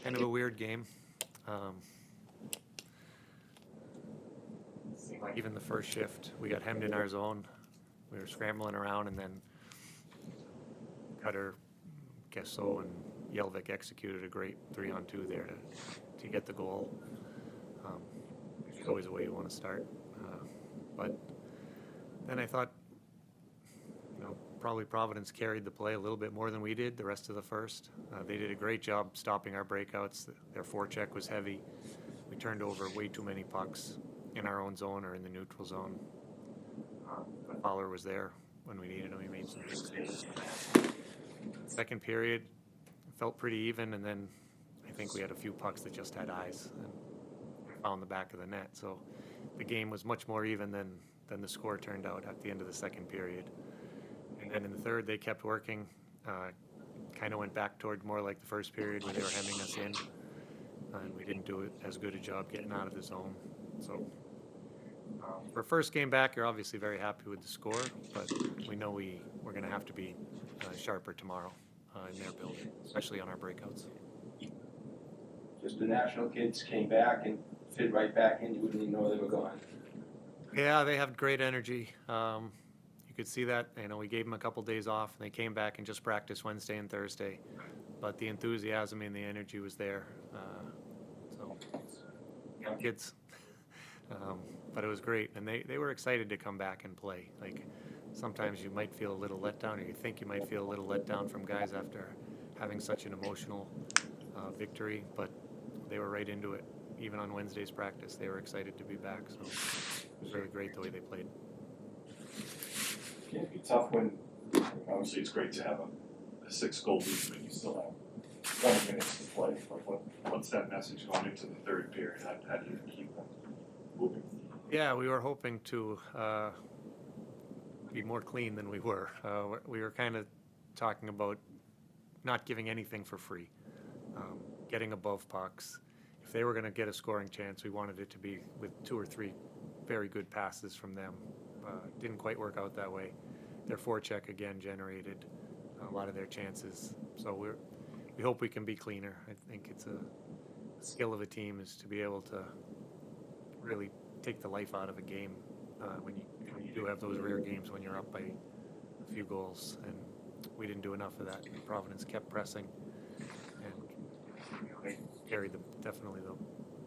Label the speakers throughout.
Speaker 1: Kind of a weird game. Um, Even the first shift, we got hemmed in our zone. We were scrambling around, and then Cutter, Guesso, and Yelvik executed a great 3-on-2 there to get the goal. It's always the way you want to start. But then I thought, probably Providence carried the play a little bit more than we did the rest of the first. They did a great job stopping our breakouts. Their forecheck was heavy. We turned over way too many pucks in our own zone or in the neutral zone. Fowler was there when we needed him. He made some big saves. Second period felt pretty even, and then I think we had a few pucks that just had eyes and found the back of the net. So the game was much more even than the score turned out at the end of the second period. And then in the third, they kept working. Kind of went back toward more like the first period where they were hemming us in, and we didn't do as good a job getting out of the zone. So for first game back, you're obviously very happy with the score, but we know we're going to have to be sharper tomorrow in their building, especially on our breakouts.
Speaker 2: Just the national kids came back and fit right back in. You wouldn't even know they were gone.
Speaker 1: Yeah, they have great energy. You could see that. We gave them a couple days off, and they came back and just practiced Wednesday and Thursday. But the enthusiasm and the energy was there. So young kids. But it was great, and they were excited to come back and play. Like, sometimes you might feel a little let down, or you think you might feel a little let down from guys after having such an emotional victory, but they were right into it. Even on Wednesday's practice, they were excited to be back, so it was really great the way they played.
Speaker 3: Can it be tough when, obviously it's great to have a 6-goal lead, but you still have 20 minutes to play. What's that message going into the third period? How do you keep them moving?
Speaker 1: Yeah, we were hoping to be more clean than we were. We were kind of talking about not giving anything for free, getting above pucks. If they were going to get a scoring chance, we wanted it to be with 2 or 3 very good passes from them. Didn't quite work out that way. Their forecheck again generated a lot of their chances. So we hope we can be cleaner. I think it's a skill of a team is to be able to really take the life out of a game when you do have those rare games when you're up by a few goals. And we didn't do enough of that. Providence kept pressing, and they carried definitely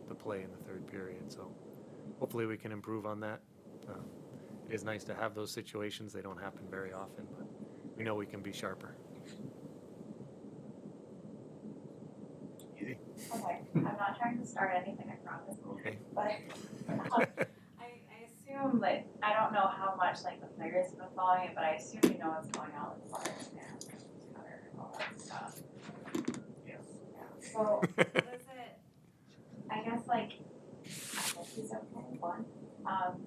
Speaker 1: the play in the third period. So hopefully we can improve on that. It is nice to have those situations. They don't happen very often, but we know we can be sharper. Easy.
Speaker 4: Okay, I'm not trying to start anything, I promise.
Speaker 1: Okay.
Speaker 4: But I assume that, I don't know how much like the players have been following it, but I assume you know what's going on with Flyers and Cutter and all that stuff.
Speaker 1: Yes.
Speaker 4: Yeah. So was it, I guess he's okay, one.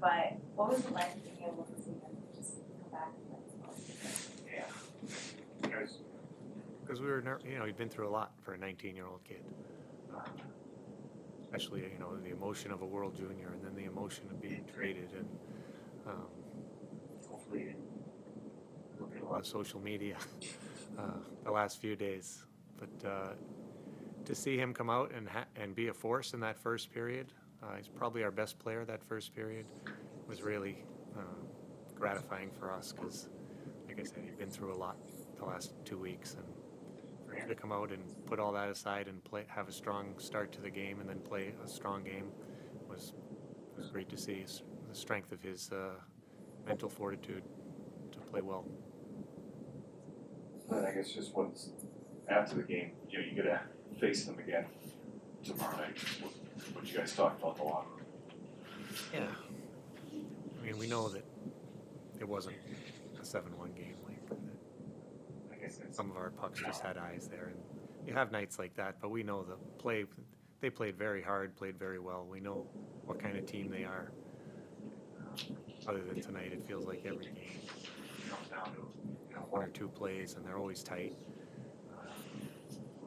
Speaker 4: But what was it like being able to see him just come back and play?
Speaker 1: Yeah. Because we were, he'd been through a lot for a 19-year-old kid. Especially, the emotion of a World Junior, and then the emotion of being traded, and hopefully look at a lot of social media the last few days. But to see him come out and be a force in that first period, he's probably our best player that first period, was really gratifying for us because, like I said, he'd been through a lot the last 2 weeks, and for him to come out and put all that aside and have a strong start to the game and then play a strong game was great to see. The strength of his mental fortitude to play well.
Speaker 3: And I guess just once after the game, you get to face them again tomorrow night. What you guys talked about the locker room.
Speaker 1: Yeah. I mean, we know that it wasn't a 7-1 game. Like I said, some of our pucks just had eyes there. And you have nights like that, but we know they played very hard, played very well. We know what kind of team they are. Other than tonight, it feels like every game comes down to 1 or 2 plays, and they're always tight.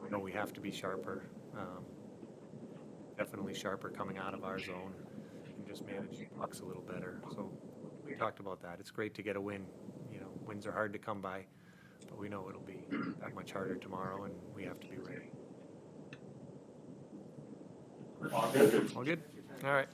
Speaker 1: We know we have to be sharper. Definitely sharper coming out of our zone and just manage pucks a little better. So we talked about that. It's great to get a win. Wins are hard to come by, but we know it'll be that much harder tomorrow, and we have to be ready.
Speaker 3: All good.
Speaker 1: All good? All right.